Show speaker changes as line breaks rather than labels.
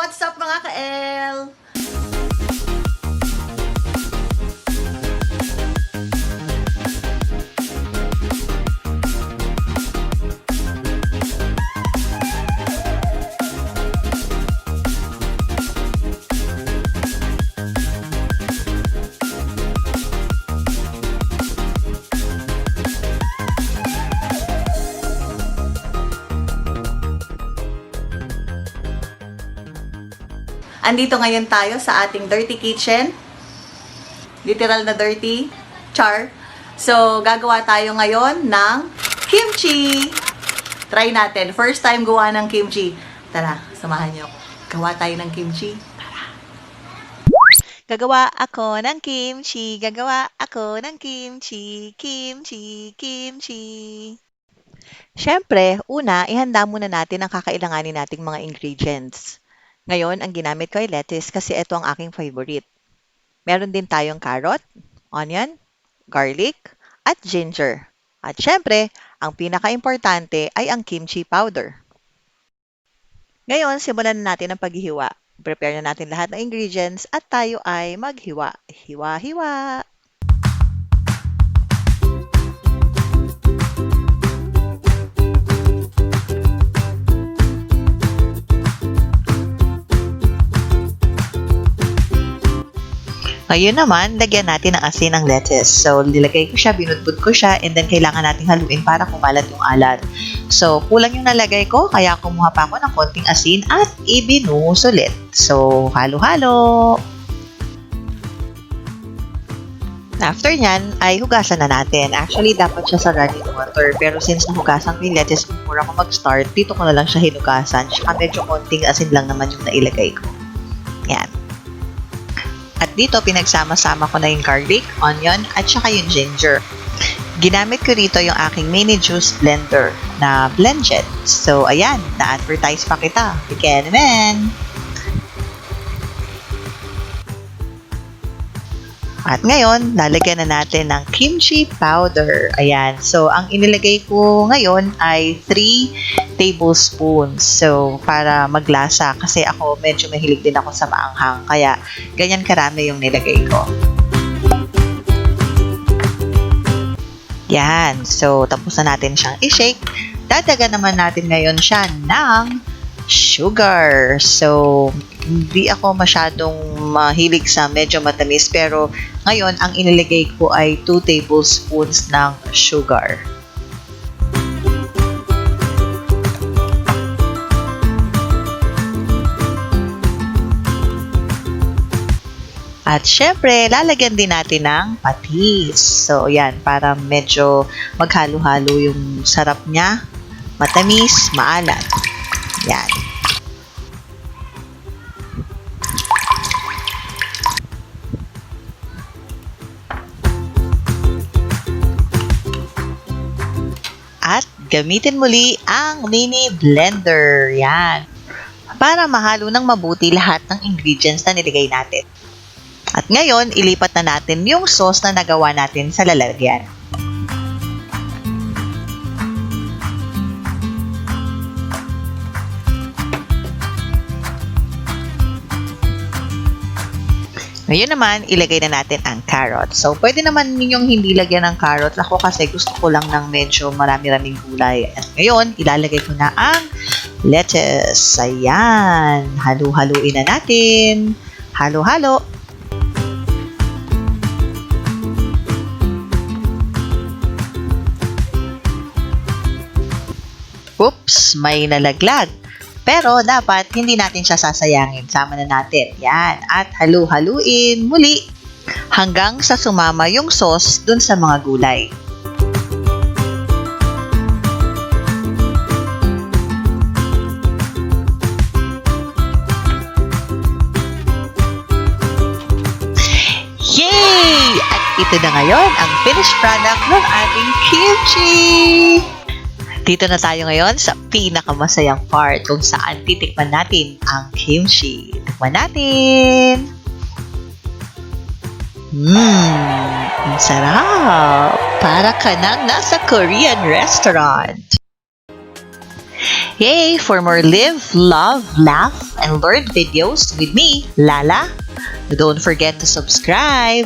What's up mga ka-L? Andito ngayon tayo sa ating dirty kitchen. Literal na dirty. Char. So, gagawa tayo ngayon ng kimchi. Try natin. First time gawa ng kimchi. Tara, samahan niyo ako. Gawa tayo ng kimchi. Tara.
Gagawa ako ng kimchi. Gagawa ako ng kimchi. Kimchi, kimchi. Siyempre, una, ihanda muna natin ang kakailanganin nating mga ingredients. Ngayon, ang ginamit ko ay lettuce kasi ito ang aking favorite. Meron din tayong carrot, onion, garlic, at ginger. At syempre, ang pinaka-importante ay ang kimchi powder. Ngayon, simulan na natin ang paghihiwa. Prepare na natin lahat ng ingredients at tayo ay maghiwa. Hiwa-hiwa! Ngayon naman, lagyan natin ng asin ng lettuce. So, nilagay ko siya, binudbud ko siya, and then kailangan nating haluin para kumalat yung alat. So, kulang yung nalagay ko, kaya kumuha pa ako ng konting asin at ibinusulit. So, halo-halo! After nyan, ay hugasan na natin. Actually, dapat siya sa running water. Pero since nahugasan ko yung lettuce before ako mag-start, dito ko na lang siya hinugasan. Saka medyo konting asin lang naman yung nailagay ko. Yan. At dito, pinagsama-sama ko na yung garlic, onion, at saka yung ginger. Ginamit ko rito yung aking mini juice blender na blended. So, ayan, na-advertise pa kita. Bigyan naman! At ngayon, lalagyan na natin ng kimchi powder. Ayan. So, ang inilagay ko ngayon ay 3 tablespoons. So, para maglasa. Kasi ako, medyo mahilig din ako sa maanghang. Kaya, ganyan karami yung nilagay ko. Yan. So, tapos na natin siyang i-shake. Dadagan naman natin ngayon siya ng sugar. So, hindi ako masyadong mahilig sa medyo matamis. Pero, ngayon, ang inilagay ko ay 2 tablespoons ng sugar. At syempre, lalagyan din natin ng patis. So, yan, para medyo maghalo-halo yung sarap niya. Matamis, maalat. Yan. At gamitin muli ang mini blender. Yan. Para mahalo ng mabuti lahat ng ingredients na nilagay natin. At ngayon, ilipat na natin yung sauce na nagawa natin sa lalagyan. Ngayon naman, ilagay na natin ang carrot. So, pwede naman ninyong hindi lagyan ng carrot. Ako kasi gusto ko lang ng medyo marami-raming gulay. At ngayon, ilalagay ko na ang lettuce. Ayan. Halu-haluin na natin. Halo-halo. Oops, may nalaglag. Pero dapat hindi natin siya sasayangin. Sama na natin. Yan. At halu-haluin muli hanggang sa sumama yung sauce dun sa mga gulay. Yay! At ito na ngayon ang finished product ng ating kimchi! Dito na tayo ngayon sa pinakamasayang part kung saan titikman natin ang kimchi. Tikman natin! Ang sarap! Para ka nang nasa Korean restaurant! Yay! For more live, love, laugh, and learn videos with me, Lala, don't forget to subscribe.